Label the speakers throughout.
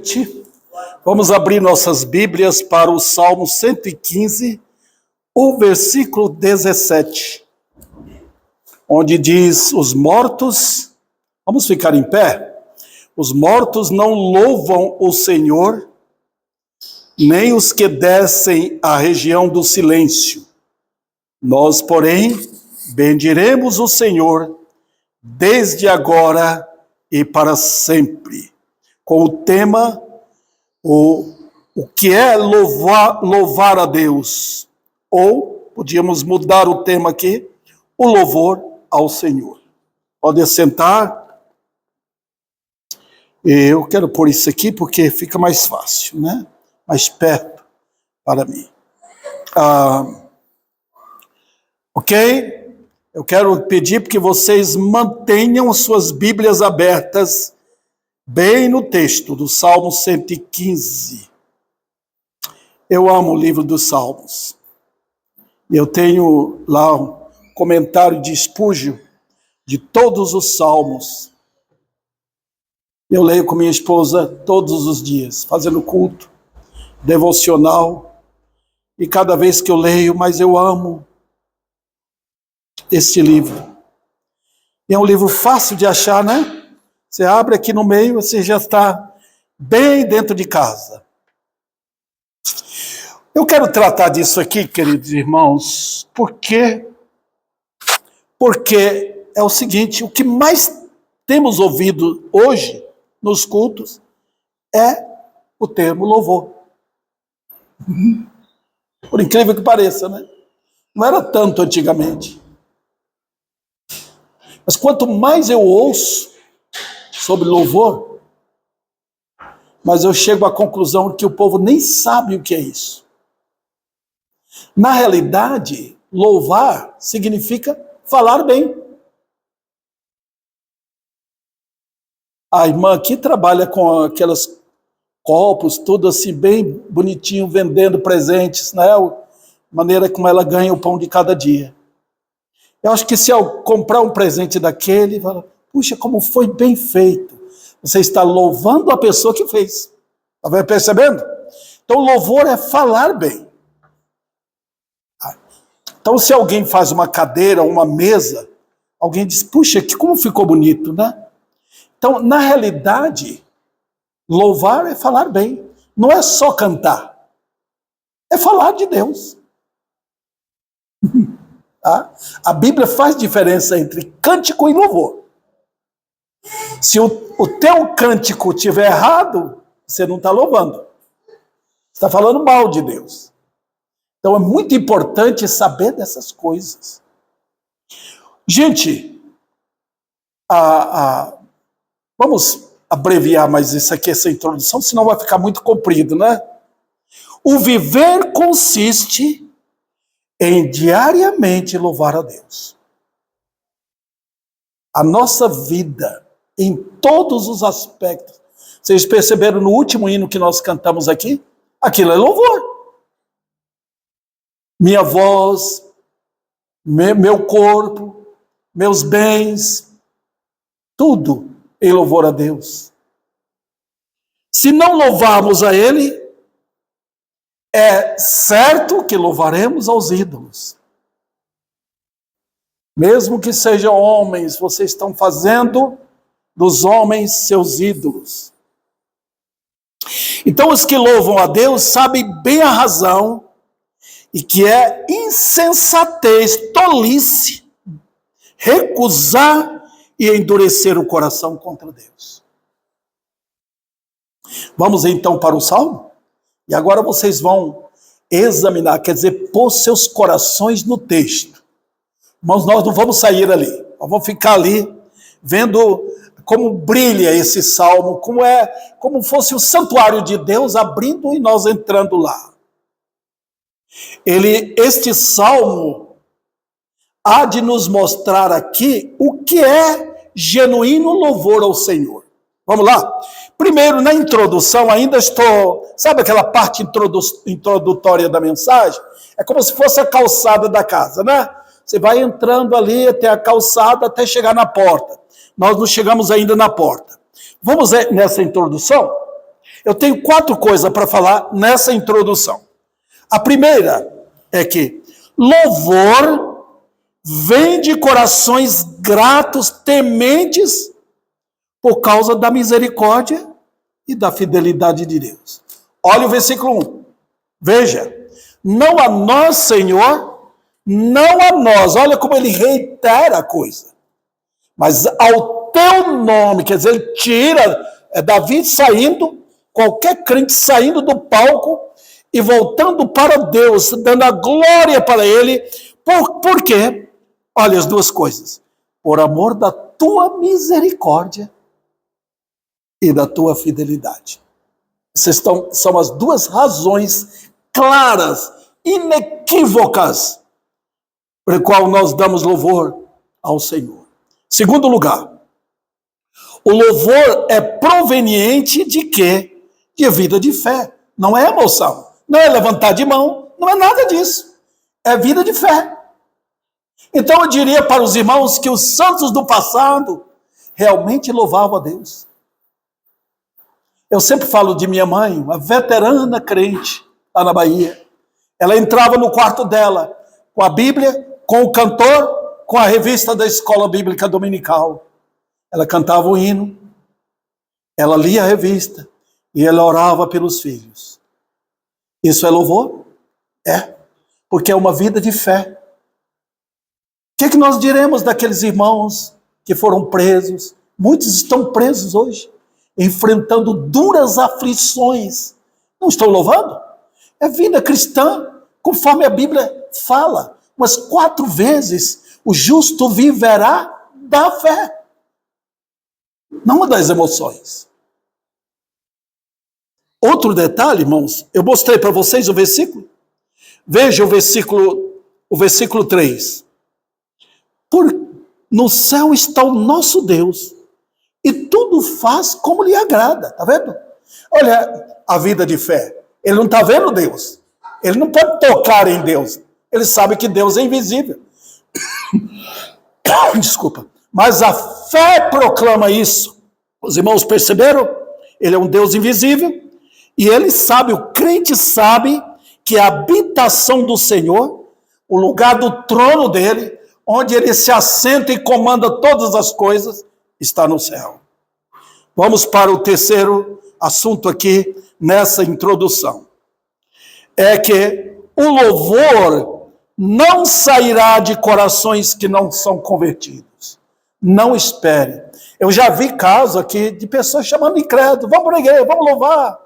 Speaker 1: noite. Vamos abrir nossas Bíblias para o Salmo 115, o versículo 17, onde diz: os mortos, vamos ficar em pé? Os mortos não louvam o Senhor, nem os que descem à região do silêncio. Nós, porém, bendiremos o Senhor desde agora e para sempre. Com o tema, o que é louvar a Deus. Ou, podíamos mudar o tema aqui, o louvor ao Senhor. Pode sentar. Eu quero pôr isso aqui porque fica mais fácil, né? Mais perto para mim. Ok? Eu quero pedir que vocês mantenham suas Bíblias abertas bem no texto do Salmo 115. Eu amo o livro dos Salmos. Eu tenho lá um comentário de Spurgeon de todos os Salmos. Eu leio com minha esposa todos os dias, fazendo culto, devocional. E cada vez que eu leio, mais eu amo este livro. E é um livro fácil de achar, né? Você abre aqui no meio, você já está bem dentro de casa. Eu quero tratar disso aqui, queridos irmãos, porque é o seguinte: o que mais temos ouvido hoje nos cultos é o termo louvor. Por incrível que pareça, né? Não era tanto antigamente. Mas quanto mais eu ouço sobre louvor, mas eu chego à conclusão que o povo nem sabe o que é isso. Na realidade, louvar significa falar bem. A irmã aqui trabalha com aqueles copos, tudo assim bem bonitinho, vendendo presentes, né? A maneira como ela ganha o pão de cada dia. Eu acho que se eu comprar um presente daquele, fala: puxa, como foi bem feito. Você está louvando a pessoa que fez. Está percebendo? Então, louvor é falar bem. Então, se alguém faz uma cadeira, uma mesa, alguém diz: puxa, como ficou bonito, né? Então, na realidade, louvar é falar bem. Não é só cantar. É falar de Deus. A Bíblia faz diferença entre cântico e louvor. Se o teu cântico estiver errado, você não está louvando. Você está falando mal de Deus. Então é muito importante saber dessas coisas. Gente, vamos abreviar mais isso aqui, essa introdução, senão vai ficar muito comprido, né? O viver consiste em diariamente louvar a Deus. A nossa vida, em todos os aspectos. Vocês perceberam no último hino que nós cantamos aqui? Aquilo é louvor. Minha voz, meu corpo, meus bens, tudo em louvor a Deus. Se não louvarmos a Ele, é certo que louvaremos aos ídolos. Mesmo que sejam homens, vocês estão fazendo dos homens seus ídolos. Então, os que louvam a Deus sabem bem a razão e que é insensatez, tolice, recusar e endurecer o coração contra Deus. Vamos então para o Salmo? E agora vocês vão examinar, quer dizer, pôr seus corações no texto. Mas nós não vamos sair ali, nós vamos ficar ali vendo como brilha esse salmo, como fosse o santuário de Deus abrindo e nós entrando lá. Este salmo há de nos mostrar aqui o que é genuíno louvor ao Senhor. Vamos lá? Primeiro, na introdução, ainda estou... Sabe aquela parte introdutória da mensagem? É como se fosse a calçada da casa, né? Você vai entrando ali até a calçada, até chegar na porta. Nós não chegamos ainda na porta. Vamos nessa introdução? Eu tenho 4 coisas para falar nessa introdução. A primeira é que louvor vem de corações gratos, tementes, por causa da misericórdia e da fidelidade de Deus. Olha o versículo 1. Veja, não a nós, Senhor, não a nós. Olha como ele reitera a coisa. Mas ao teu nome, quer dizer, ele tira, Davi saindo, qualquer crente saindo do palco e voltando para Deus, dando a glória para ele. Por quê? Olha as 2 coisas. Por amor da tua misericórdia e da tua fidelidade. Essas são as 2 razões claras, inequívocas, por qual nós damos louvor ao Senhor. Segundo lugar, o louvor é proveniente de quê? De vida de fé. Não é emoção, não é levantar de mão, não é nada disso. É vida de fé. Então eu diria para os irmãos que os santos do passado realmente louvavam a Deus. Eu sempre falo de minha mãe, uma veterana crente lá na Bahia. Ela entrava no quarto dela com a Bíblia, com o cantor, com a revista da Escola Bíblica Dominical. Ela cantava o hino, ela lia a revista e ela orava pelos filhos. Isso é louvor? É, porque é uma vida de fé. O que nós diremos daqueles irmãos que foram presos? Muitos estão presos hoje, enfrentando duras aflições. Não estão louvando? É vida cristã, conforme a Bíblia fala. Umas 4 vezes, o justo viverá da fé, não das emoções. Outro detalhe, irmãos, eu mostrei para vocês o versículo. Veja o versículo 3. No céu está o nosso Deus, e tudo faz como lhe agrada. Está vendo? Olha a vida de fé. Ele não está vendo Deus. Ele não pode tocar em Deus. Ele sabe que Deus é invisível. Desculpa. Mas a fé proclama isso. Os irmãos perceberam? Ele é um Deus invisível. E ele sabe, o crente sabe, que a habitação do Senhor, o lugar do trono dele, onde ele se assenta e comanda todas as coisas, está no céu. Vamos para o terceiro assunto aqui nessa introdução. É que o louvor não sairá de corações que não são convertidos. Não espere. Eu já vi casos aqui de pessoas chamando incrédulo. Vamos para a igreja, vamos louvar.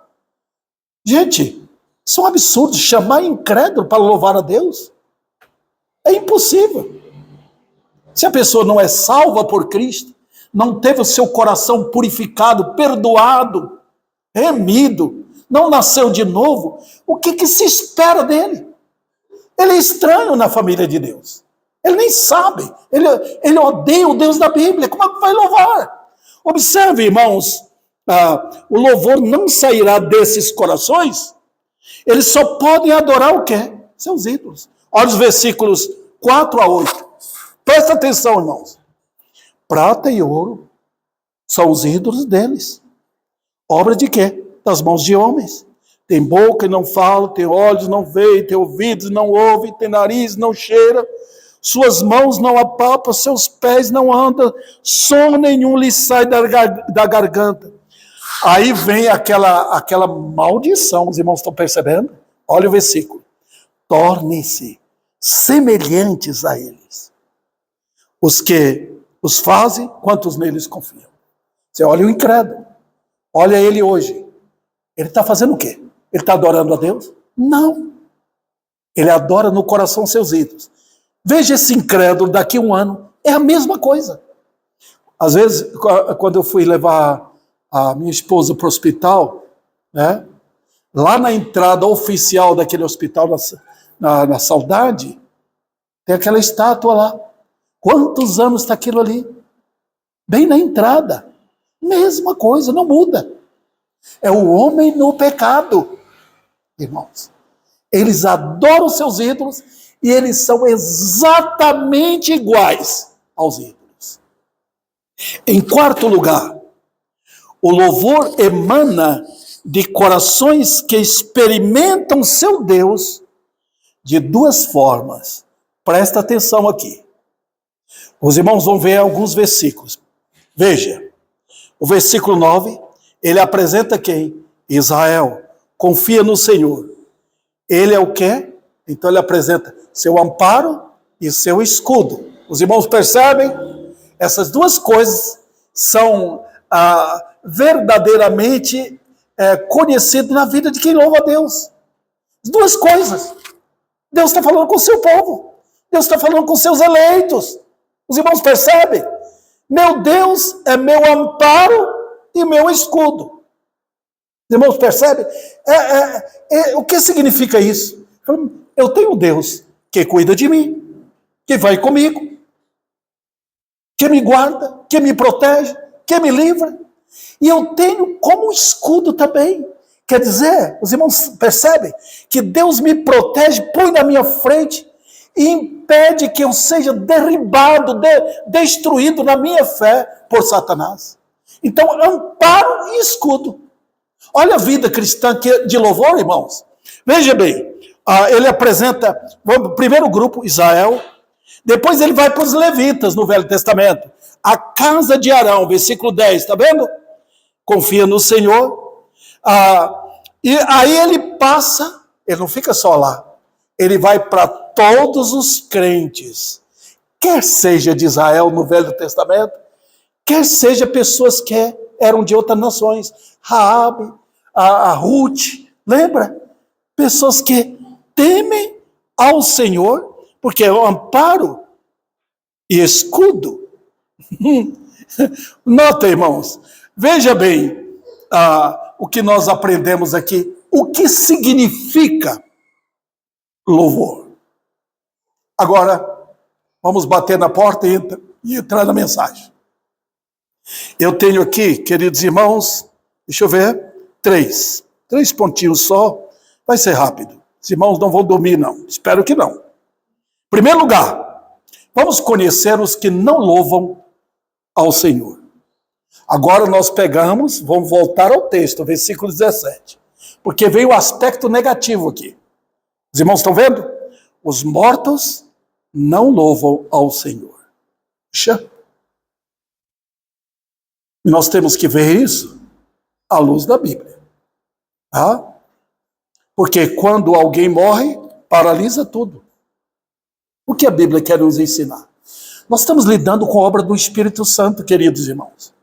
Speaker 1: Gente, isso é um absurdo, chamar incrédulo para louvar a Deus. É impossível. Se a pessoa não é salva por Cristo, não teve o seu coração purificado, perdoado, remido, não nasceu de novo, o que se espera dele? Ele é estranho na família de Deus. Ele nem sabe. Ele odeia o Deus da Bíblia. Como é que vai louvar? Observe, irmãos, o louvor não sairá desses corações. Eles só podem adorar o quê? Seus ídolos. Olha os versículos 4 a 8. Presta atenção, irmãos. Prata e ouro são os ídolos deles. Obra de quê? Das mãos de homens. Tem boca e não fala, tem olhos, não vê, tem ouvidos, não ouve, tem nariz, não cheira, suas mãos não apalpam, seus pés não andam, som nenhum lhe sai da garganta. Aí vem aquela maldição, os irmãos estão percebendo? Olha o versículo. Tornem-se semelhantes a eles. Os que os fazem, quantos neles confiam. Você olha o incrédulo, olha ele hoje. Ele está fazendo o quê? Ele está adorando a Deus? Não. Ele adora no coração seus ídolos. Veja esse incrédulo daqui a um ano. É a mesma coisa. Às vezes, quando eu fui levar a minha esposa para o hospital, né, lá na entrada oficial daquele hospital, na Saudade, tem aquela estátua lá. Quantos anos está aquilo ali? Bem na entrada. Mesma coisa, não muda. É o homem no pecado, irmãos. Eles adoram seus ídolos e eles são exatamente iguais aos ídolos. Em quarto lugar, o louvor emana de corações que experimentam seu Deus de duas formas. Presta atenção aqui. Os irmãos vão ver alguns versículos. Veja, o versículo 9, ele apresenta quem? Israel. Confia no Senhor. Ele é o quê? Então ele apresenta seu amparo e seu escudo. Os irmãos percebem? Essas duas coisas são verdadeiramente conhecidas na vida de quem louva a Deus. As duas coisas. Deus está falando com o seu povo. Deus está falando com os seus eleitos. Os irmãos percebem? Meu Deus é meu amparo e meu escudo. Os irmãos percebem? O que significa isso? Eu tenho um Deus que cuida de mim, que vai comigo, que me guarda, que me protege, que me livra. E eu tenho como escudo também. Quer dizer, os irmãos percebem que Deus me protege, põe na minha frente e impede que eu seja derribado, destruído na minha fé por Satanás. Então, amparo e escudo. Olha a vida cristã de louvor, irmãos. Veja bem, ele apresenta, o primeiro grupo, Israel, depois ele vai para os levitas no Velho Testamento. A casa de Arão, versículo 10, está vendo? Confia no Senhor. E aí ele passa, ele não fica só lá, ele vai para todos os crentes, quer seja de Israel no Velho Testamento, quer seja pessoas que eram de outras nações, Raabe, a Ruth, lembra? Pessoas que temem ao Senhor, porque é o amparo e escudo. Nota, irmãos, veja bem o que nós aprendemos aqui, o que significa louvor. Agora, vamos bater na porta e entrar na mensagem. Eu tenho aqui, queridos irmãos, deixa eu ver, três pontinhos só, vai ser rápido. Os irmãos não vão dormir, não, espero que não. Em primeiro lugar, vamos conhecer os que não louvam ao Senhor. Agora nós pegamos, vamos voltar ao texto, versículo 17, porque veio o aspecto negativo aqui. Os irmãos estão vendo? Os mortos não louvam ao Senhor. Puxa. E nós temos que ver isso à luz da Bíblia. Tá? Porque quando alguém morre, paralisa tudo. O que a Bíblia quer nos ensinar? Nós estamos lidando com a obra do Espírito Santo, queridos irmãos.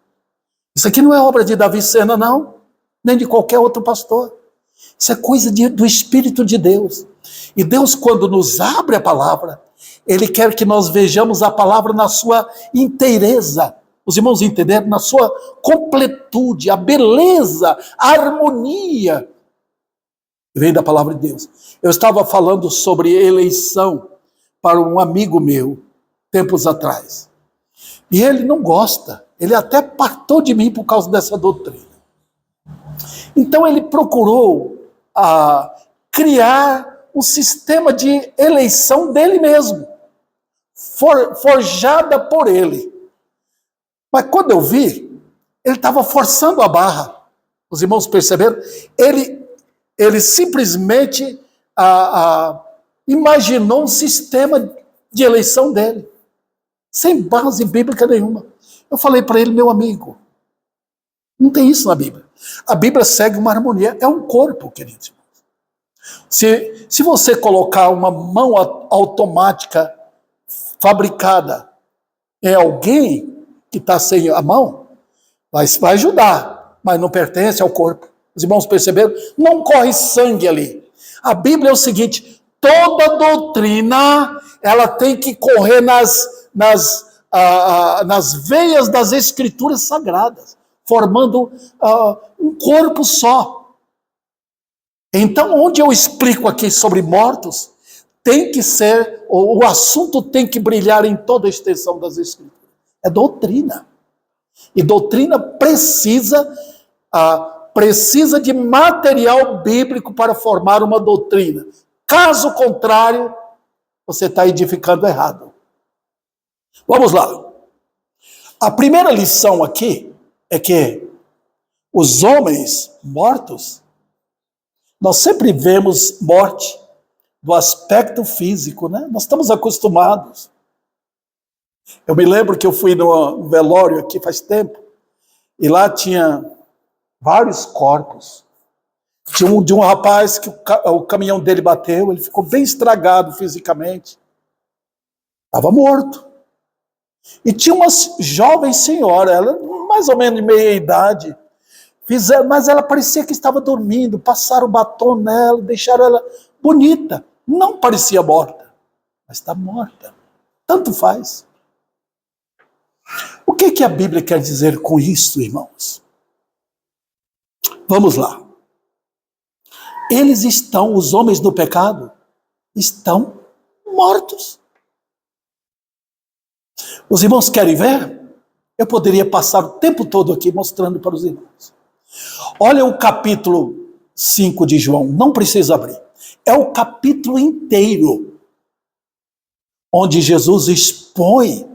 Speaker 1: Isso aqui não é obra de Davi Sena, não, nem de qualquer outro pastor. Isso é coisa do Espírito de Deus. E Deus, quando nos abre a palavra, Ele quer que nós vejamos a palavra na sua inteireza. Os irmãos entenderam? Na sua completude, a beleza, a harmonia que vem da palavra de Deus. Eu estava falando sobre eleição para um amigo meu, tempos atrás. E ele não gosta. Ele até partou de mim por causa dessa doutrina. Então ele procurou criar um sistema de eleição dele mesmo, forjada por ele. Mas quando eu vi, ele estava forçando a barra. Os irmãos perceberam? Ele simplesmente imaginou um sistema de eleição dele, sem base bíblica nenhuma. Eu falei para ele, meu amigo, não tem isso na Bíblia. A Bíblia segue uma harmonia, é um corpo, queridos irmãos. Se você colocar uma mão automática fabricada em alguém que está sem a mão, vai ajudar, mas não pertence ao corpo. Os irmãos perceberam? Não corre sangue ali. A Bíblia é o seguinte, toda doutrina, ela tem que correr nas veias das Escrituras Sagradas, formando um corpo só. Então, onde eu explico aqui sobre mortos, tem que ser, o assunto tem que brilhar em toda a extensão das Escrituras. É doutrina. E doutrina precisa de material bíblico para formar uma doutrina. Caso contrário, você está edificando errado. Vamos lá. A primeira lição aqui é que os homens mortos, nós sempre vemos morte do aspecto físico, né? Nós estamos acostumados. Eu me lembro que eu fui no velório aqui faz tempo, e lá tinha vários corpos. Tinha um de um rapaz que o caminhão dele bateu, ele ficou bem estragado fisicamente. Estava morto. E tinha uma jovem senhora, ela mais ou menos de meia idade, mas ela parecia que estava dormindo, passaram batom nela, deixaram ela bonita. Não parecia morta, mas está morta. Tanto faz. O que a Bíblia quer dizer com isso, irmãos? Vamos lá. Eles estão, os homens do pecado, estão mortos. Os irmãos querem ver? Eu poderia passar o tempo todo aqui mostrando para os irmãos. Olha o capítulo 5 de João, não precisa abrir. É o capítulo inteiro, onde Jesus expõe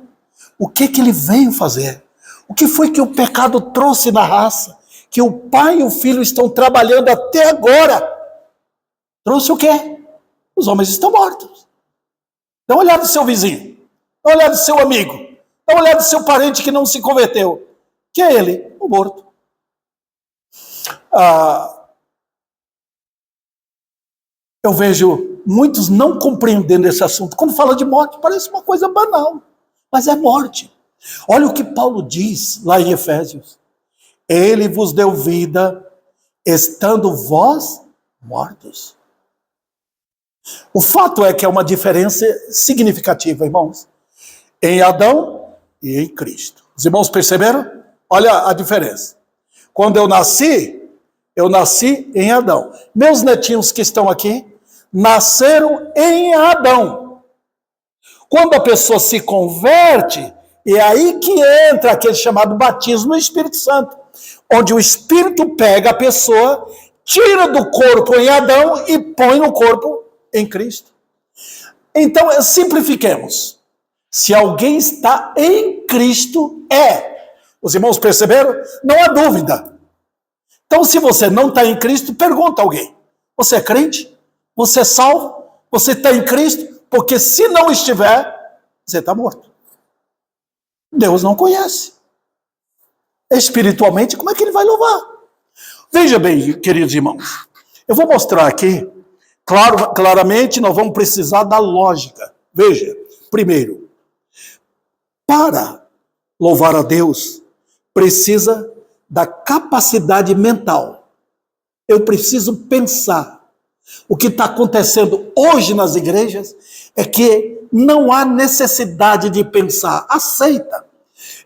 Speaker 1: o que ele veio fazer. O que foi que o pecado trouxe na raça, que o pai e o filho estão trabalhando até agora. Trouxe o quê? Os homens estão mortos. Dá uma olhada no seu vizinho, dá uma olhada no seu amigo, dá uma olhada no seu parente que não se converteu. Que é ele? O morto. Eu vejo muitos não compreendendo esse assunto. Quando fala de morte, parece uma coisa banal, mas é morte. Olha o que Paulo diz lá em Efésios. Ele vos deu vida, estando vós mortos. O fato é que é uma diferença significativa, irmãos, em Adão e em Cristo. Os irmãos perceberam? Olha a diferença. Quando eu nasci em Adão. Meus netinhos que estão aqui nasceram em Adão. Quando a pessoa se converte, é aí que entra aquele chamado batismo no Espírito Santo, onde o Espírito pega a pessoa, tira do corpo em Adão e põe no corpo em Cristo. Então, simplifiquemos. Se alguém está em Cristo, Os irmãos perceberam? Não há dúvida. Então, se você não está em Cristo, pergunta a alguém. Você é crente? Você é salvo? Você está em Cristo? Porque se não estiver, você está morto. Deus não conhece. Espiritualmente, como é que ele vai louvar? Veja bem, queridos irmãos. Eu vou mostrar aqui. Claramente, nós vamos precisar da lógica. Veja, primeiro, para louvar a Deus, precisa da capacidade mental. Eu preciso pensar. O que está acontecendo hoje nas igrejas é que não há necessidade de pensar. Aceita.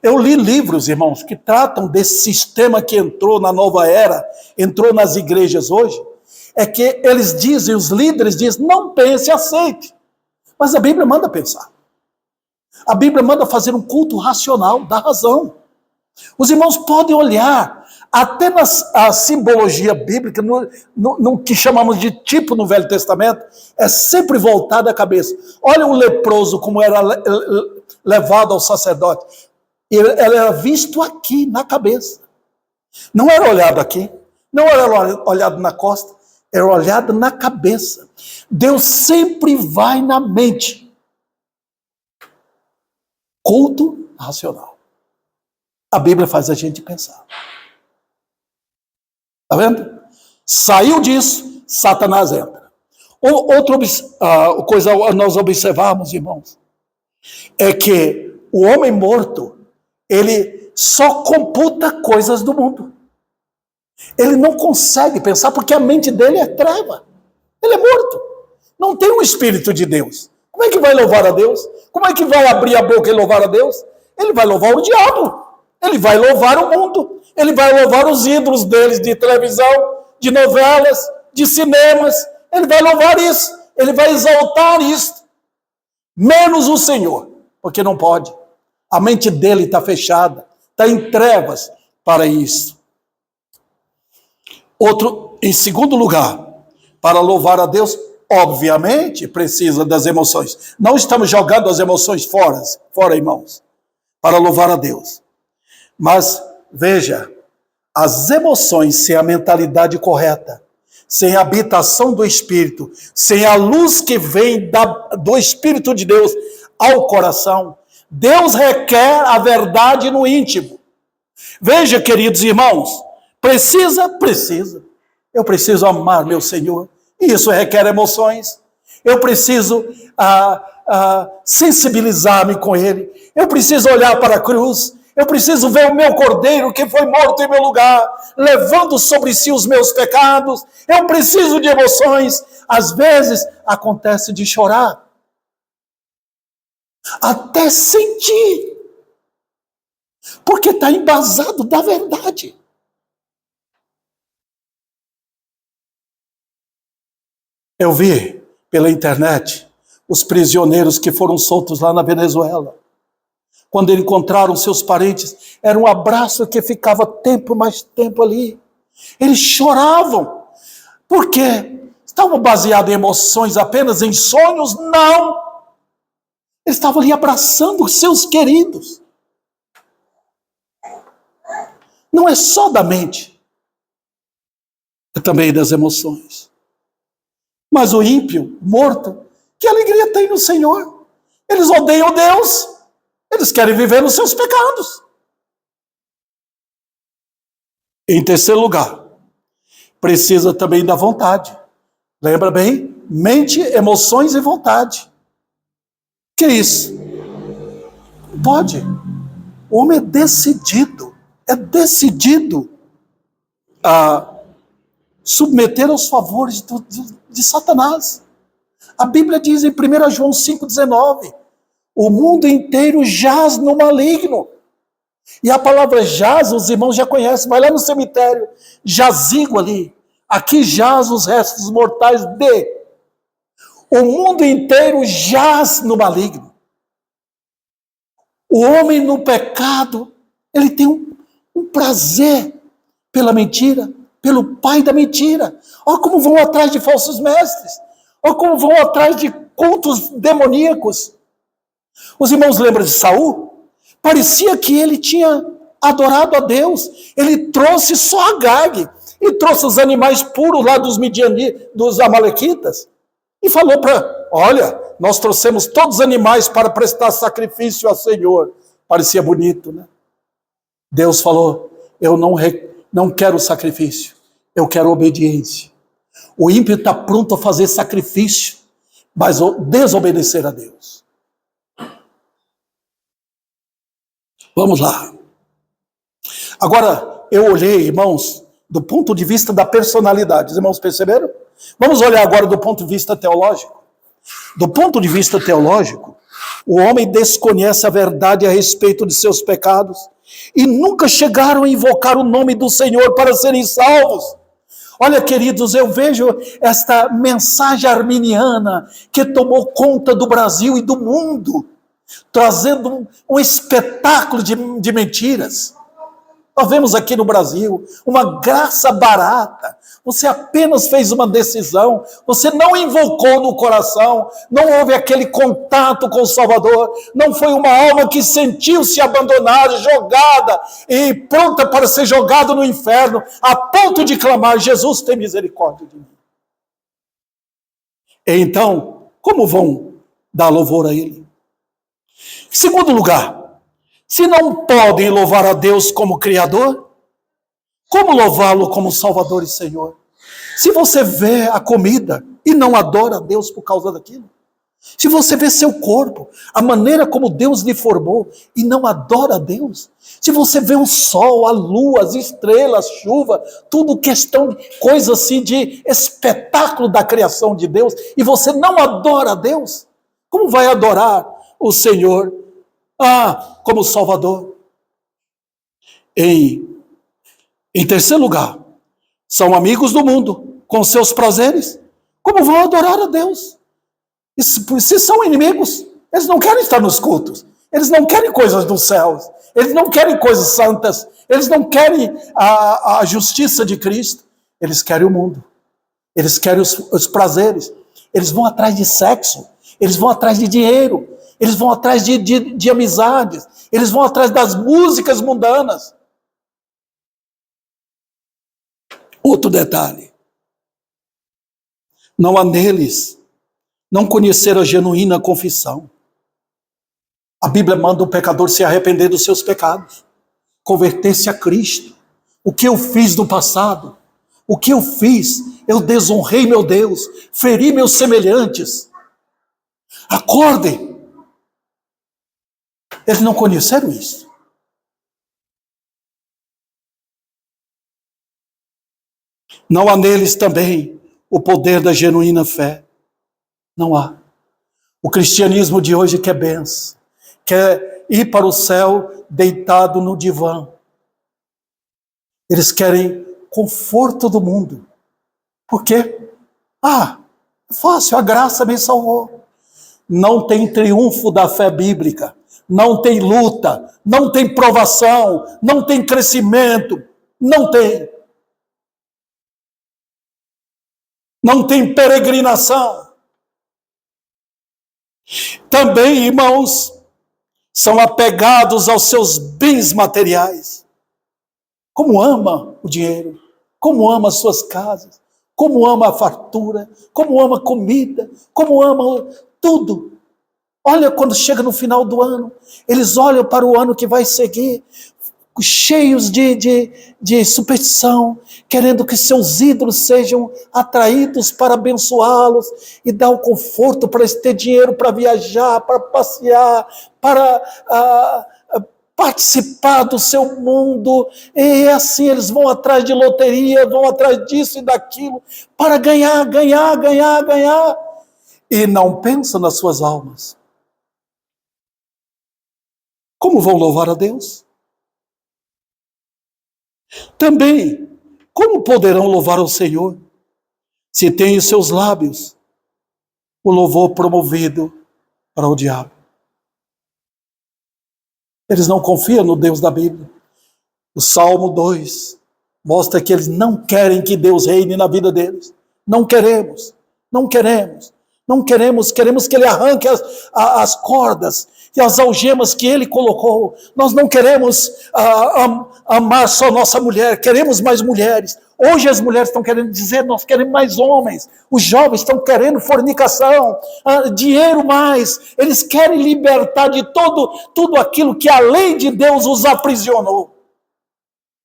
Speaker 1: Eu li livros, irmãos, que tratam desse sistema que entrou na nova era, entrou nas igrejas hoje. É que eles dizem, os líderes dizem, não pense, aceite. Mas a Bíblia manda pensar. A Bíblia manda fazer um culto racional, da razão. Os irmãos podem olhar, até na simbologia bíblica, no que chamamos de tipo no Velho Testamento, é sempre voltada à cabeça. Olha o leproso como era levado ao sacerdote. Ele era visto aqui, na cabeça. Não era olhado aqui, não era olhado na costa, era olhado na cabeça. Deus sempre vai na mente. Culto racional. A Bíblia faz a gente pensar. Está vendo? Saiu disso, Satanás entra. Outra coisa nós observamos, irmãos, é que o homem morto, ele só computa coisas do mundo. Ele não consegue pensar porque a mente dele é treva. Ele é morto. Não tem um Espírito de Deus. Como é que vai louvar a Deus? Como é que vai abrir a boca e louvar a Deus? Ele vai louvar o diabo. Ele vai louvar o mundo. Ele vai louvar os ídolos deles de televisão, de novelas, de cinemas. Ele vai louvar isso. Ele vai exaltar isso. Menos o Senhor. Porque não pode. A mente dele está fechada. Está em trevas para isso. Em segundo lugar, para louvar a Deus, obviamente, precisa das emoções. Não estamos jogando as emoções fora, irmãos, para louvar a Deus. Mas, veja, As emoções sem a mentalidade correta, sem a habitação do Espírito, sem a luz que vem do Espírito de Deus ao coração, Deus requer a verdade no íntimo. Veja, queridos irmãos, precisa. Eu preciso amar meu Senhor, e isso requer emoções. Eu preciso sensibilizar-me com Ele. Eu preciso olhar para a cruz. Eu preciso ver o meu Cordeiro que foi morto em meu lugar, levando sobre si os meus pecados. Eu preciso de emoções. Às vezes acontece de chorar, até sentir, porque está embasado da verdade. Eu vi pela internet os prisioneiros que foram soltos lá na Venezuela. Quando encontraram seus parentes, era um abraço que ficava mais tempo ali. Eles choravam. Por quê? Estavam baseados em emoções, apenas em sonhos? Não! Eles estavam ali abraçando os seus queridos. Não é só da mente, é também das emoções. Mas o ímpio, morto, que alegria tem no Senhor? Eles odeiam Deus. Eles querem viver nos seus pecados. Em terceiro lugar, precisa também da vontade. Lembra bem? Mente, emoções e vontade. Que é isso? Pode. O homem é decidido a submeter aos favores de Satanás. A Bíblia diz em 1 João 5,19, o mundo inteiro jaz no maligno. E a palavra jaz, os irmãos já conhecem, vai lá no cemitério, jazigo ali. Aqui jaz os restos mortais de. O mundo inteiro jaz no maligno. O homem no pecado, ele tem um prazer pela mentira, pelo pai da mentira. Olha como vão atrás de falsos mestres. Olha como vão atrás de cultos demoníacos. Os irmãos lembram de Saul? Parecia que ele tinha adorado a Deus. Ele trouxe só Agag e trouxe os animais puros lá dos amalequitas e falou olha, nós trouxemos todos os animais para prestar sacrifício ao Senhor. Parecia bonito, né? Deus falou, eu não quero sacrifício, eu quero obediência. O ímpio está pronto a fazer sacrifício, mas desobedecer a Deus. Vamos lá. Agora, eu olhei, irmãos, do ponto de vista da personalidade. Os irmãos perceberam? Vamos olhar agora do ponto de vista teológico. Do ponto de vista teológico, o homem desconhece a verdade a respeito de seus pecados e nunca chegaram a invocar o nome do Senhor para serem salvos. Olha, queridos, eu vejo esta mensagem arminiana que tomou conta do Brasil e do mundo, trazendo um espetáculo de mentiras. Nós vemos aqui no Brasil uma graça barata. Você apenas fez uma decisão, você não invocou no coração, não houve aquele contato com o Salvador, não foi uma alma que sentiu-se abandonada, jogada e pronta para ser jogada no inferno, a ponto de clamar, Jesus, tem misericórdia de mim. Então, como vão dar louvor a Ele? Em segundo lugar, se não podem louvar a Deus como Criador, como louvá-lo como Salvador e Senhor? Se você vê a comida e não adora a Deus por causa daquilo, se você vê seu corpo, a maneira como Deus lhe formou e não adora a Deus, se você vê o sol, a lua, as estrelas, a chuva, tudo questão, coisa assim de espetáculo da criação de Deus, e você não adora a Deus, como vai adorar o Senhor como Salvador? Em terceiro lugar, são amigos do mundo, com seus prazeres. Como vão adorar a Deus? E se são inimigos, eles não querem estar nos cultos. Eles não querem coisas dos céus. Eles não querem coisas santas. Eles não querem a justiça de Cristo. Eles querem o mundo. Eles querem os prazeres. Eles vão atrás de sexo. Eles vão atrás de dinheiro. Eles vão atrás de amizades. Eles vão atrás das músicas mundanas. Outro detalhe, não há neles não conhecer a genuína confissão. A Bíblia manda o pecador se arrepender dos seus pecados, converter-se a Cristo. O que eu fiz no passado? O que eu fiz? Eu desonrei meu Deus, feri meus semelhantes. Acordem! Eles não conheceram isso. Não há neles também o poder da genuína fé. Não há. O cristianismo de hoje quer bênção, quer ir para o céu deitado no divã. Eles querem conforto do mundo. Por quê? É fácil, a graça me salvou. Não tem triunfo da fé bíblica, não tem luta, não tem provação, não tem crescimento, não tem. Não tem peregrinação. Também, irmãos, são apegados aos seus bens materiais. Como ama o dinheiro, como ama as suas casas, como ama a fartura, como ama a comida, como ama tudo. Olha, quando chega no final do ano, eles olham para o ano que vai seguir, cheios de superstição, querendo que seus ídolos sejam atraídos para abençoá-los e dar o conforto para eles ter dinheiro para viajar, para passear, para participar do seu mundo. E assim eles vão atrás de loteria, vão atrás disso e daquilo, para ganhar, ganhar, ganhar, ganhar. E não pensam nas suas almas. Como vão louvar a Deus? Também, como poderão louvar o Senhor se tem em seus lábios o louvor promovido para o diabo? Eles não confiam no Deus da Bíblia. O Salmo 2 mostra que eles não querem que Deus reine na vida deles. Não queremos, não queremos, não queremos, queremos que Ele arranque as cordas e as algemas que Ele colocou. Nós não queremos amar só nossa mulher, queremos mais mulheres. Hoje as mulheres estão querendo dizer, nós queremos mais homens. Os jovens estão querendo fornicação, dinheiro mais. Eles querem libertar de tudo aquilo que a lei de Deus os aprisionou.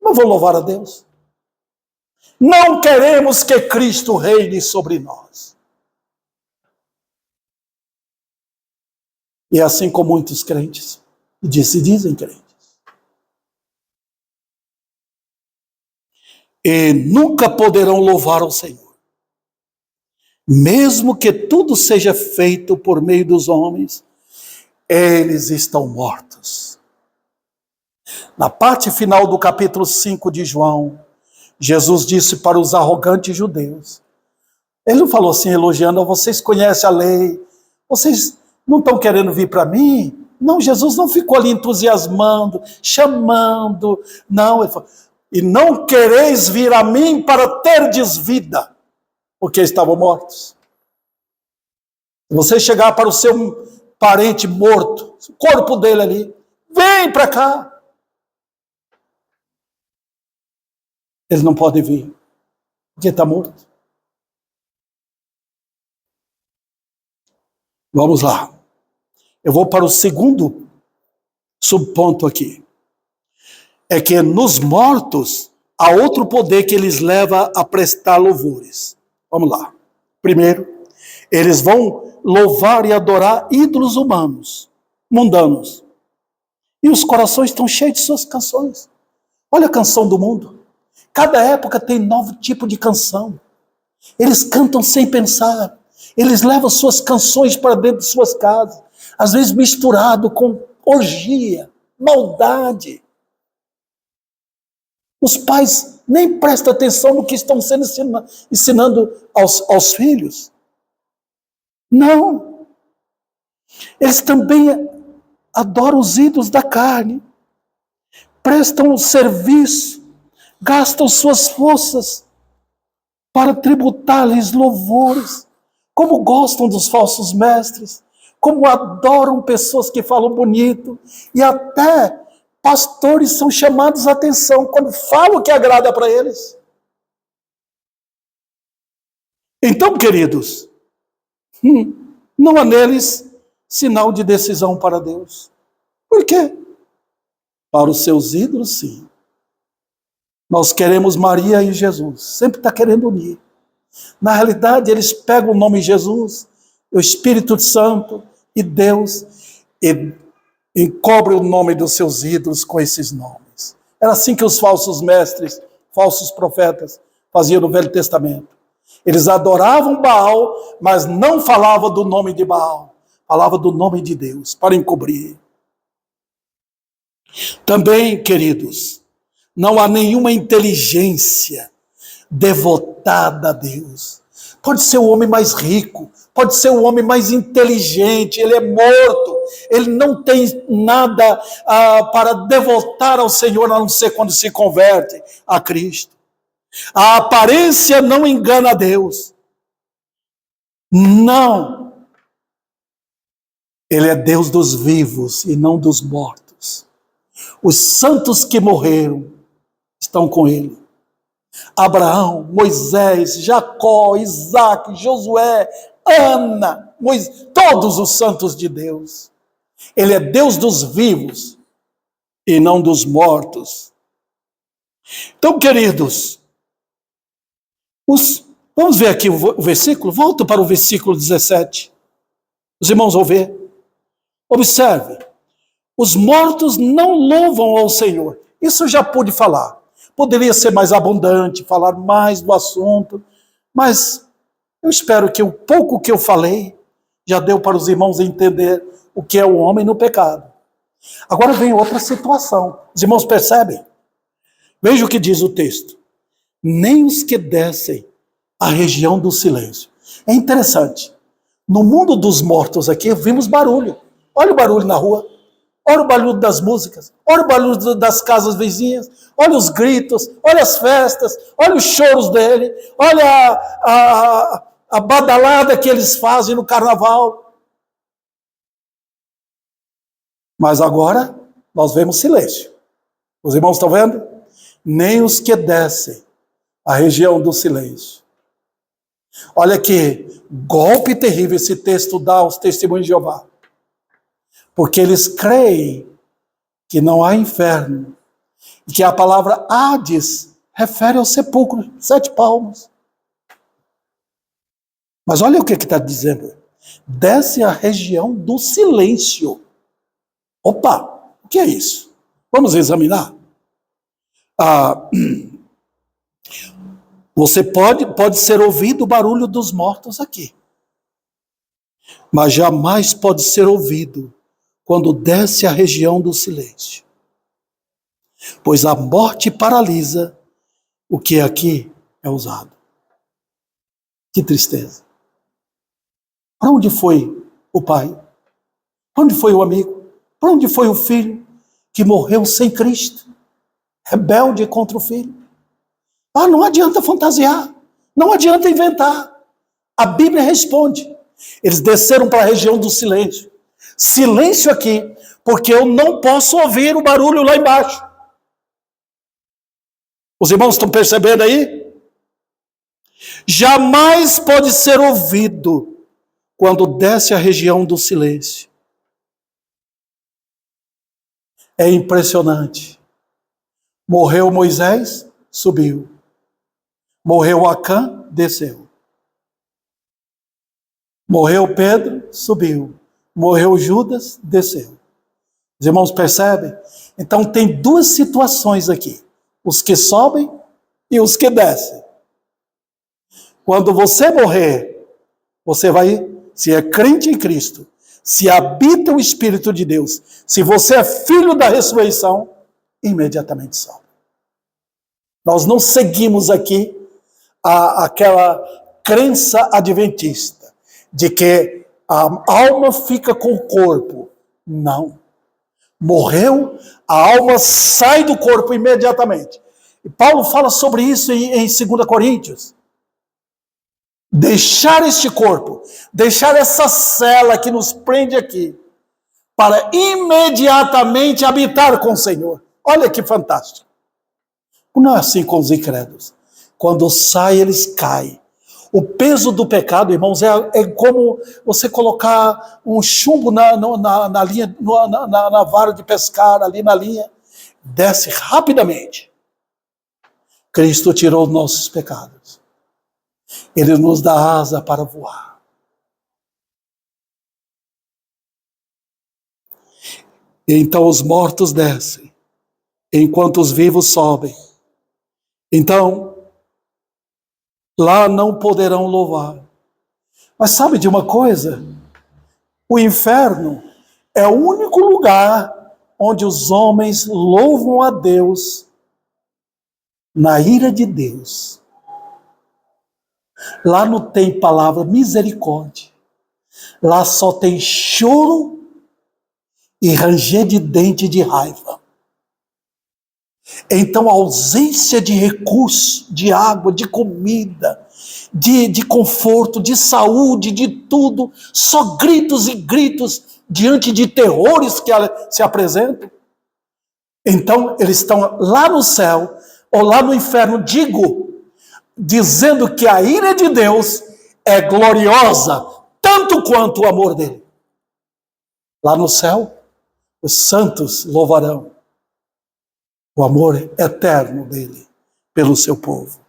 Speaker 1: Não vou louvar a Deus. Não queremos que Cristo reine sobre nós. E é assim com muitos crentes, se dizem crentes. E nunca poderão louvar ao Senhor. Mesmo que tudo seja feito por meio dos homens, eles estão mortos. Na parte final do capítulo 5 de João, Jesus disse para os arrogantes judeus, ele não falou assim, elogiando, vocês conhecem a lei, vocês não estão querendo vir para mim? Não, Jesus não ficou ali entusiasmando, chamando, não, ele falou, e não quereis vir a mim para terdes vida, porque estavam mortos. Se você chegar para o seu parente morto, o corpo dele ali, vem para cá. Eles não podem vir, porque está morto. Vamos lá. Eu vou para o segundo subponto aqui. É que nos mortos há outro poder que eles leva a prestar louvores. Vamos lá. Primeiro, eles vão louvar e adorar ídolos humanos, mundanos. E os corações estão cheios de suas canções. Olha a canção do mundo. Cada época tem novo tipo de canção. Eles cantam sem pensar. Eles levam suas canções para dentro de suas casas. Às vezes misturado com orgia, maldade. Os pais nem prestam atenção no que estão sendo ensinando aos filhos. Não. Eles também adoram os ídolos da carne. Prestam serviço. Gastam suas forças para tributar-lhes louvores. Como gostam dos falsos mestres. Como adoram pessoas que falam bonito. E até pastores são chamados a atenção quando falam o que agrada para eles. Então, queridos, não há neles sinal de decisão para Deus. Por quê? Para os seus ídolos, sim. Nós queremos Maria e Jesus. Sempre está querendo unir. Na realidade, eles pegam o nome Jesus, o Espírito Santo e Deus, e encobrem o nome dos seus ídolos com esses nomes. Era assim que os falsos mestres, falsos profetas, faziam no Velho Testamento. Eles adoravam Baal, mas não falavam do nome de Baal. Falavam do nome de Deus, para encobrir. Também, queridos, não há nenhuma inteligência devotada a Deus. Pode ser o homem mais rico, pode ser o homem mais inteligente, ele é morto, ele não tem nada para devotar ao Senhor, a não ser quando se converte a Cristo. A aparência não engana a Deus. Não. Ele é Deus dos vivos e não dos mortos. Os santos que morreram estão com ele. Abraão, Moisés, Jacó, Isaac, Josué, Ana, todos os santos de Deus. Ele é Deus dos vivos e não dos mortos. Então, queridos, vamos ver aqui o versículo, volta para o versículo 17. Os irmãos vão ver. Observe, os mortos não louvam ao Senhor. Isso eu já pude falar. Poderia ser mais abundante, falar mais do assunto, mas eu espero que o pouco que eu falei já deu para os irmãos entender o que é o homem no pecado. Agora vem outra situação. Os irmãos percebem? Veja o que diz o texto. Nem os que descem à região do silêncio. É interessante. No mundo dos mortos aqui, vimos barulho. Olha o barulho na rua. Olha o barulho das músicas, olha o barulho das casas vizinhas, olha os gritos, olha as festas, olha os choros dele, olha a badalada que eles fazem no carnaval. Mas agora nós vemos silêncio. Os irmãos estão vendo? Nem os que descem à região do silêncio. Olha que golpe terrível esse texto dá aos testemunhos de Jeová. Porque eles creem que não há inferno, e que a palavra Hades refere ao sepulcro, 7 palmos. Mas olha o que está dizendo. Desce a região do silêncio. Opa, o que é isso? Vamos examinar. Você pode ser ouvido o barulho dos mortos aqui, mas jamais pode ser ouvido quando desce a região do silêncio. Pois a morte paralisa o que aqui é usado. Que tristeza. Para onde foi o pai? Para onde foi o amigo? Para onde foi o filho que morreu sem Cristo? Rebelde contra o filho. Não adianta fantasiar. Não adianta inventar. A Bíblia responde. Eles desceram para a região do silêncio. Silêncio aqui, porque eu não posso ouvir o barulho lá embaixo. Os irmãos estão percebendo aí? Jamais pode ser ouvido quando desce a região do silêncio. É impressionante. Morreu Moisés, subiu. Morreu Acã, desceu. Morreu Pedro, subiu. Morreu Judas, desceu. Os irmãos percebem? Então tem duas situações aqui. Os que sobem e os que descem. Quando você morrer, você vai, se é crente em Cristo, se habita o Espírito de Deus, se você é filho da ressurreição, imediatamente sobe. Nós não seguimos aqui aquela crença adventista de que a alma fica com o corpo. Não. Morreu, a alma sai do corpo imediatamente. E Paulo fala sobre isso em 2 Coríntios. Deixar este corpo, deixar essa cela que nos prende aqui, para imediatamente habitar com o Senhor. Olha que fantástico. Não é assim com os incrédulos. Quando sai, eles caem. O peso do pecado, irmãos, é como você colocar um chumbo na linha, na vara de pescar, ali na linha, desce rapidamente. Cristo tirou os nossos pecados. Ele nos dá asa para voar. E então os mortos descem, enquanto os vivos sobem. Então, lá não poderão louvar. Mas sabe de uma coisa? O inferno é o único lugar onde os homens louvam a Deus na ira de Deus. Lá não tem palavra misericórdia. Lá só tem choro e ranger de dente de raiva. Então a ausência de recursos, de água, de comida, de conforto, de saúde, de tudo, só gritos e gritos diante de terrores que se apresentam. Então eles estão lá no céu, ou lá no inferno, dizendo que a ira de Deus é gloriosa, tanto quanto o amor dele. Lá no céu, os santos louvarão o amor eterno dele pelo seu povo.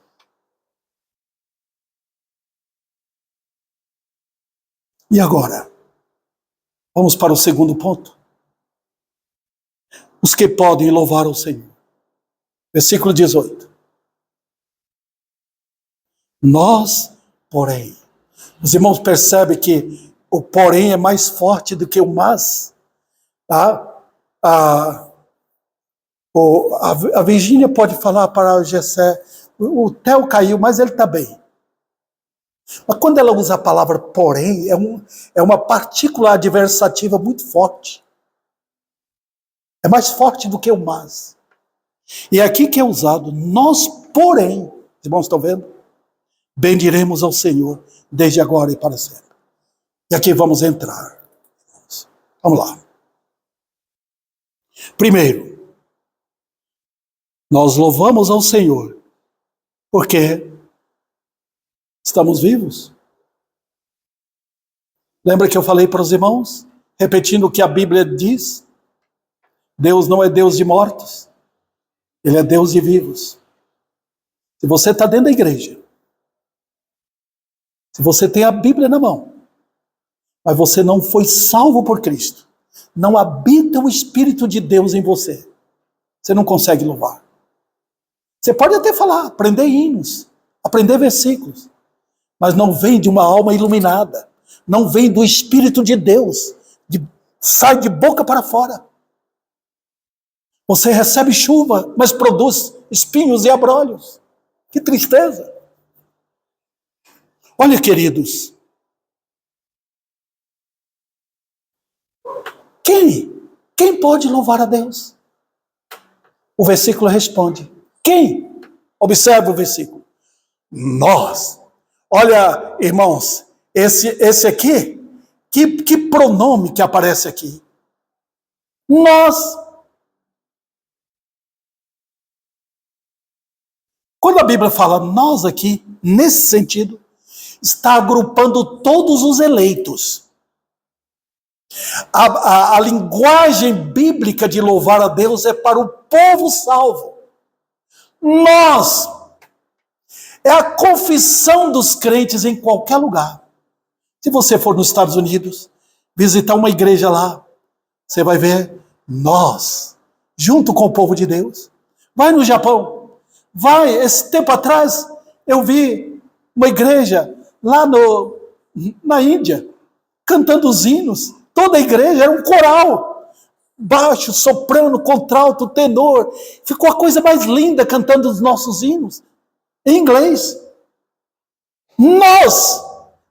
Speaker 1: E agora? Vamos para o segundo ponto. Os que podem louvar o Senhor. Versículo 18. Nós, porém. Os irmãos percebem que o porém é mais forte do que o mas. Tá? A Virgínia pode falar para o Gessé, o Theo caiu, mas ele está bem. Mas quando ela usa a palavra porém, é uma partícula adversativa muito forte. É mais forte do que o mas. E é aqui que é usado, nós porém, os irmãos estão vendo? Bendiremos ao Senhor, desde agora e para sempre. E aqui vamos entrar. Vamos lá. Primeiro, nós louvamos ao Senhor, porque estamos vivos. Lembra que eu falei para os irmãos, repetindo o que a Bíblia diz? Deus não é Deus de mortos, Ele é Deus de vivos. Se você está dentro da igreja, se você tem a Bíblia na mão, mas você não foi salvo por Cristo, não habita o Espírito de Deus em você, você não consegue louvar. Você pode até falar, aprender hinos, aprender versículos, mas não vem de uma alma iluminada, não vem do Espírito de Deus, sai de boca para fora. Você recebe chuva, mas produz espinhos e abrolhos. Que tristeza! Olha, queridos, quem pode louvar a Deus? O versículo responde, quem? Observe o versículo. Nós. Olha, irmãos, esse aqui, que pronome que aparece aqui? Nós. Quando a Bíblia fala nós aqui, nesse sentido, está agrupando todos os eleitos. A linguagem bíblica de louvar a Deus é para o povo salvo. Nós. É a confissão dos crentes em qualquer lugar. Se você for nos Estados Unidos, visitar uma igreja lá, você vai ver nós, junto com o povo de Deus. Vai no Japão. Vai, esse tempo atrás, eu vi uma igreja lá na Índia, cantando os hinos. Toda a igreja era um coral. Baixo, soprano, contralto, tenor. Ficou a coisa mais linda cantando os nossos hinos. Em inglês. Nós,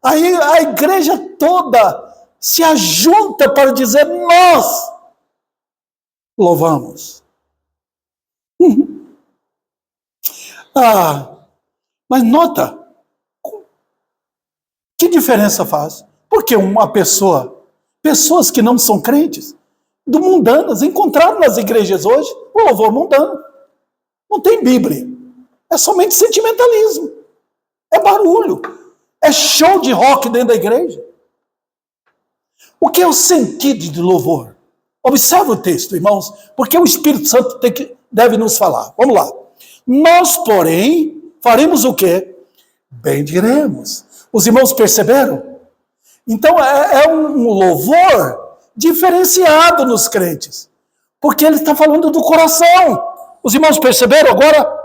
Speaker 1: aí a igreja toda se ajunta para dizer nós louvamos. Mas nota, que diferença faz? Porque pessoas que não são crentes, mundanas, encontraram nas igrejas hoje o louvor mundano. Não tem Bíblia. É somente sentimentalismo. É barulho. É show de rock dentro da igreja. O que é o sentido de louvor? Observe o texto, irmãos, porque o Espírito Santo deve nos falar. Vamos lá. Nós, porém, faremos o quê? Bendiremos. Os irmãos perceberam? Então é um louvor diferenciado nos crentes, porque ele está falando do coração. Os irmãos perceberam agora?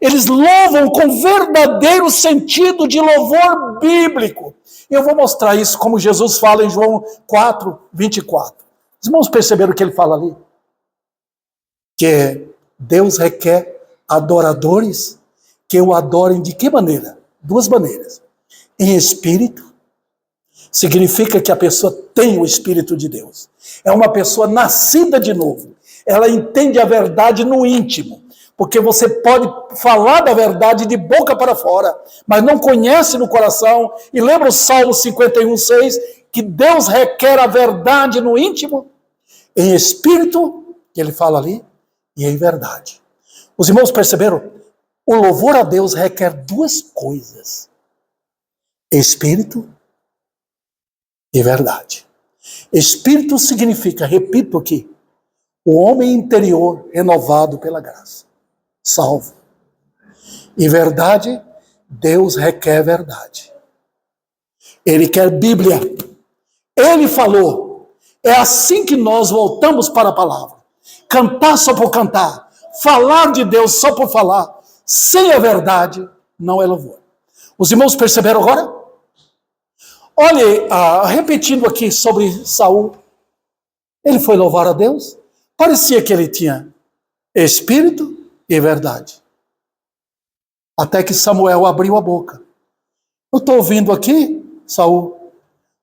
Speaker 1: Eles louvam com verdadeiro sentido de louvor bíblico. Eu vou mostrar isso como Jesus fala em João 4, 24. Os irmãos perceberam o que ele fala ali? Que Deus requer adoradores que o adorem de que maneira? Duas maneiras. Em espírito, significa que a pessoa tem o Espírito de Deus. É uma pessoa nascida de novo. Ela entende a verdade no íntimo. Porque você pode falar da verdade de boca para fora, mas não conhece no coração. E lembra o Salmo 51, 6, que Deus requer a verdade no íntimo, em espírito, que ele fala ali, e em verdade. Os irmãos perceberam? O louvor a Deus requer duas coisas: espírito e verdade. Espírito significa, repito aqui, o homem interior renovado pela graça, salvo. E verdade, Deus requer verdade. Ele quer Bíblia. Ele falou. É assim que nós voltamos para a palavra. Cantar só por cantar. Falar de Deus só por falar. Sem a verdade, não é louvor. Os irmãos perceberam agora? Olhe, repetindo aqui sobre Saul. Ele foi louvar a Deus. Parecia que ele tinha espírito e verdade. Até que Samuel abriu a boca. Eu estou ouvindo aqui, Saul,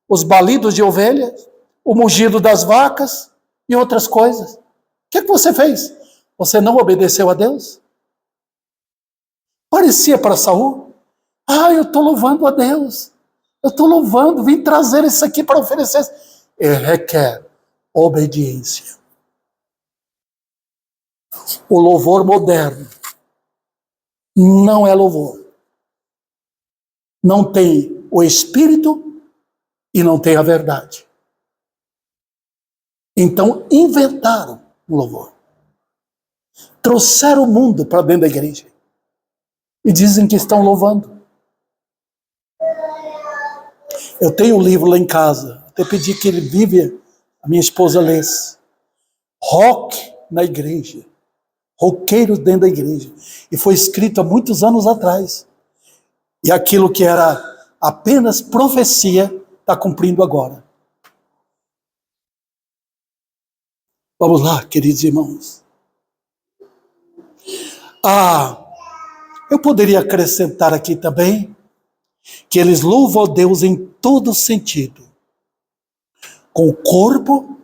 Speaker 1: os balidos de ovelhas, o mugido das vacas e outras coisas. O que você fez? Você não obedeceu a Deus? Parecia para Saul, eu estou louvando a Deus. Eu estou louvando, vim trazer isso aqui para oferecer. Ele requer obediência. O louvor moderno não é louvor. Não tem o Espírito e não tem a verdade. Então inventaram o louvor. Trouxeram o mundo para dentro da igreja. E dizem que estão louvando. Eu tenho um livro lá em casa. Até pedi que ele vive, a minha esposa lesse. Rock na igreja. Roqueiros dentro da igreja. E foi escrito há muitos anos atrás. E aquilo que era apenas profecia está cumprindo agora. Vamos lá, queridos irmãos. Eu poderia acrescentar aqui também que eles louvam a Deus em todo sentido. Com o corpo,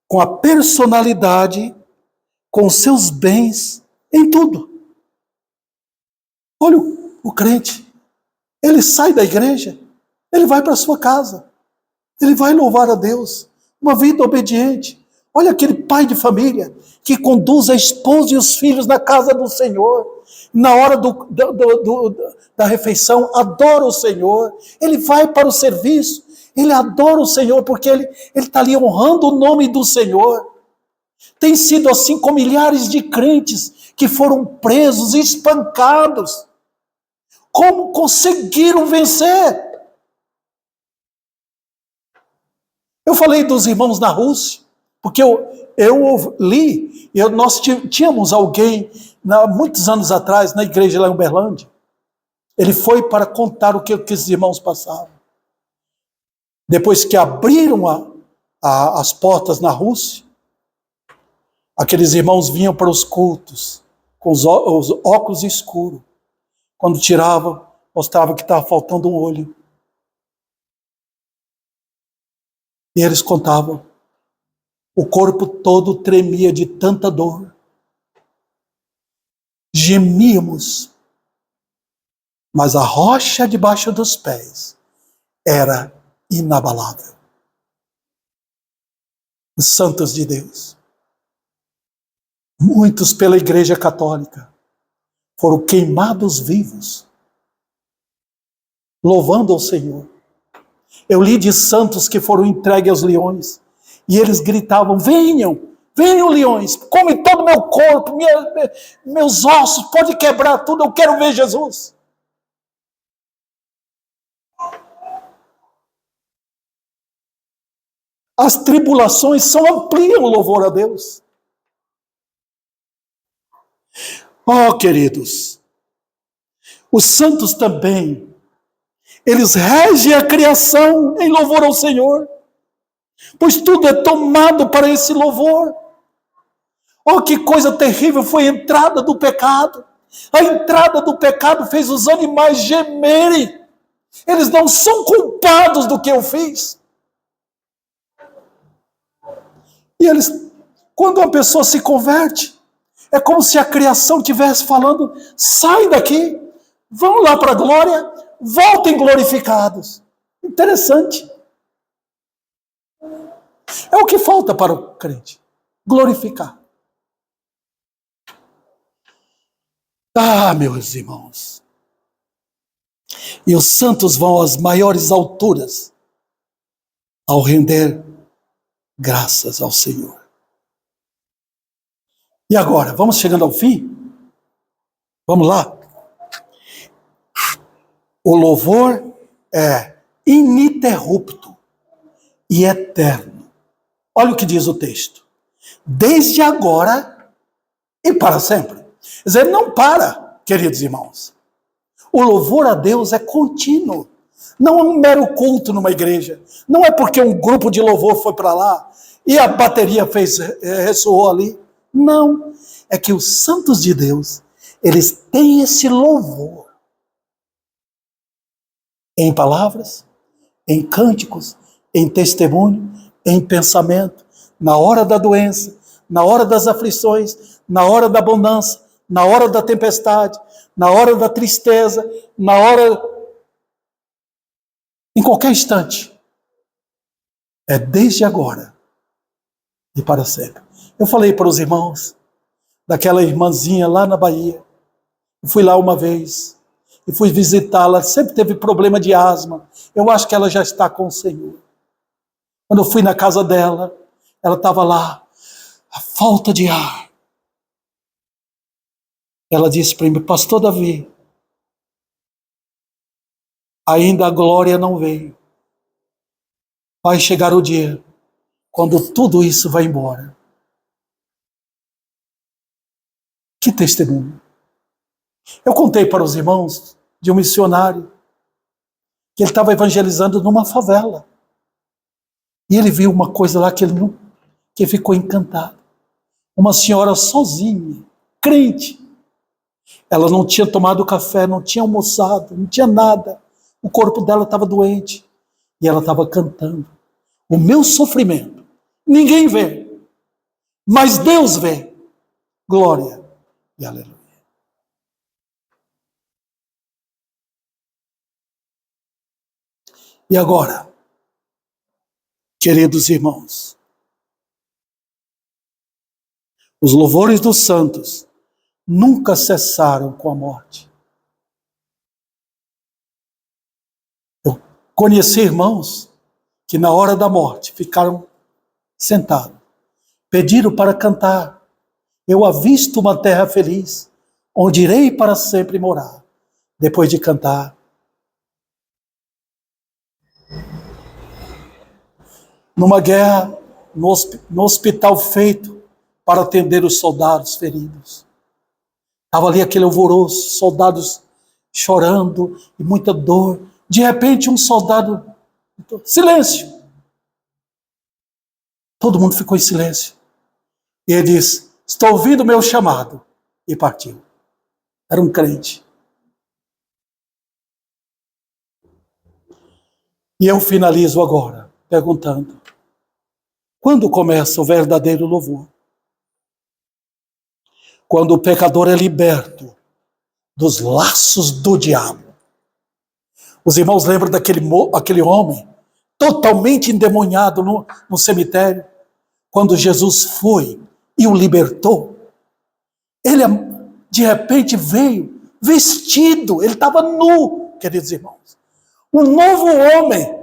Speaker 1: com a personalidade, com os seus bens, em tudo. Olha o crente. Ele sai da igreja, ele vai para a sua casa, ele vai louvar a Deus, uma vida obediente. Olha aquele pai de família que conduz a esposa e os filhos na casa do Senhor, na hora da refeição, adora o Senhor, ele vai para o serviço, ele adora o Senhor porque ele está ali honrando o nome do Senhor. Tem sido assim com milhares de crentes que foram presos e espancados. Como conseguiram vencer? Eu falei dos irmãos na Rússia, porque eu li, nós tínhamos alguém, muitos anos atrás, na igreja lá em Uberlândia. Ele foi para contar o que esses irmãos passavam. Depois que abriram as portas na Rússia, aqueles irmãos vinham para os cultos, com os óculos escuros. Quando tiravam, mostrava que estava faltando um olho. E eles contavam. O corpo todo tremia de tanta dor. Gemíamos. Mas a rocha debaixo dos pés era inabalável. Os santos de Deus. Muitos pela Igreja Católica foram queimados vivos. louvando ao Senhor. Eu li de santos que foram entregues aos leões, e eles gritavam: venham, venham leões, come todo o meu corpo, meus ossos, pode quebrar tudo, eu quero ver Jesus. As tribulações só ampliam o louvor a Deus. Oh, queridos, os santos também, eles regem a criação em louvor ao Senhor, pois tudo é tomado para esse louvor. Oh, que coisa terrível foi a entrada do pecado. A entrada do pecado fez os animais gemerem. Eles não são culpados do que eu fiz. E eles, quando uma pessoa se converte, é como se a criação estivesse falando: sai daqui, vão lá para a glória, voltem glorificados. Interessante. É o que falta para o crente: glorificar. Ah, meus irmãos. E os santos vão às maiores alturas ao render graças ao Senhor. E agora, vamos chegando ao fim? Vamos lá? O louvor é ininterrupto e eterno. Olha o que diz o texto: desde agora e para sempre. Quer dizer, não para, queridos irmãos. O louvor a Deus é contínuo. Não é um mero culto numa igreja. Não é porque um grupo de louvor foi para lá e a bateria ressoou ali. Não. É que os santos de Deus, eles têm esse louvor em palavras, em cânticos, em testemunho, em pensamento, na hora da doença, na hora das aflições, na hora da abundância, na hora da tempestade, na hora da tristeza, na hora... em qualquer instante. É desde agora e para sempre. Eu falei para os irmãos daquela irmãzinha lá na Bahia. Eu fui lá uma vez e fui visitá-la. Sempre teve problema de asma. Eu acho que ela já está com o Senhor. Quando eu fui na casa dela, ela estava lá, a falta de ar. Ela disse para mim: pastor Davi, ainda a glória não veio. Vai chegar o dia quando tudo isso vai embora. Que testemunho. Eu contei para os irmãos de um missionário que ele estava evangelizando numa favela. E ele viu uma coisa lá que ficou encantado. Uma senhora sozinha, crente. Ela não tinha tomado café, não tinha almoçado, não tinha nada. O corpo dela estava doente. E ela estava cantando: o meu sofrimento ninguém vê, mas Deus vê. Glória e aleluia. E agora, queridos irmãos, os louvores dos santos nunca cessaram com a morte. Eu conheci irmãos que na hora da morte ficaram sentados, pediram para cantar: eu avisto uma terra feliz, onde irei para sempre morar. Depois de cantar, numa guerra, no hospital feito para atender os soldados feridos. Estava ali aquele alvoroço, soldados chorando e muita dor. De repente, um soldado... silêncio! Todo mundo ficou em silêncio. E ele disse: estou ouvindo o meu chamado. E partiu. Era um crente. E eu finalizo agora perguntando: quando começa o verdadeiro louvor? Quando o pecador é liberto dos laços do diabo. Os irmãos lembram daquele homem totalmente endemoniado no cemitério? Quando Jesus foi e o libertou, ele de repente veio vestido, ele estava nu, queridos irmãos. um novo homem.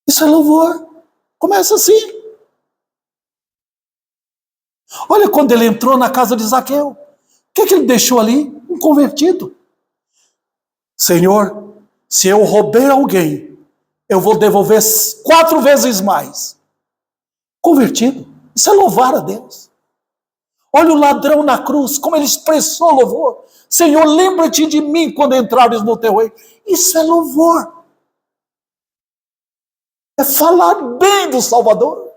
Speaker 1: Isso é louvor. Começa assim. Olha quando ele entrou na casa de Zaqueu. O que ele deixou ali? Um convertido. Senhor, se eu roubei alguém, eu vou devolver 4 vezes mais. Convertido. Isso é louvar a Deus. Olha o ladrão na cruz, como ele expressou louvor. Senhor, lembra-te de mim quando entrares no teu reino. Isso é louvor. É falar bem do Salvador.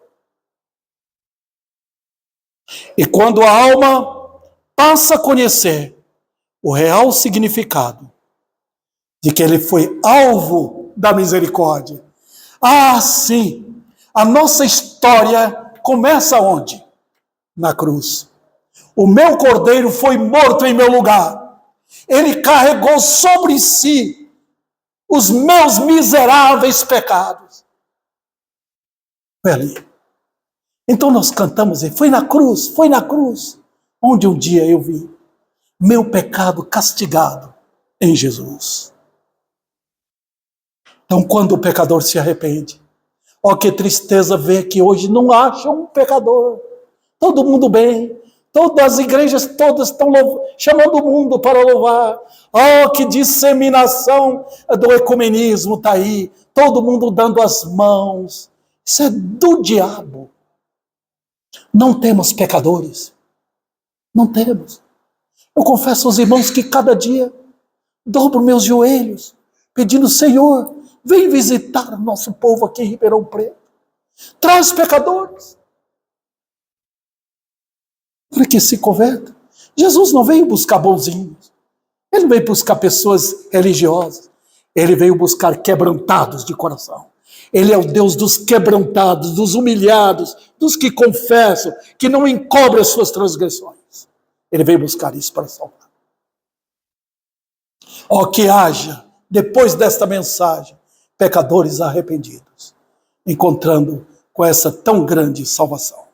Speaker 1: E quando a alma passa a conhecer o real significado de que ele foi alvo da misericórdia, sim, a nossa história começa onde? Na cruz. O meu cordeiro foi morto em meu lugar. Ele carregou sobre si os meus miseráveis pecados. Foi ali. Então nós cantamos, foi na cruz, onde um dia eu vi meu pecado castigado em Jesus. Então quando o pecador se arrepende, que tristeza ver que hoje não acham um pecador. Todo mundo bem, todas as igrejas todas estão chamando o mundo para louvar. Que disseminação do ecumenismo está aí, todo mundo dando as mãos. Isso é do diabo. Não temos pecadores. Não temos. Eu confesso aos irmãos que cada dia dobro meus joelhos, pedindo, Senhor, vem visitar nosso povo aqui em Ribeirão Preto. Traz pecadores. Para que se converta. Jesus não veio buscar bonzinhos. Ele não veio buscar pessoas religiosas. Ele veio buscar quebrantados de coração. Ele é o Deus dos quebrantados, dos humilhados, dos que confessam, que não encobrem as suas transgressões. Ele veio buscar isso para salvar. Que haja, depois desta mensagem, pecadores arrependidos, encontrando com essa tão grande salvação.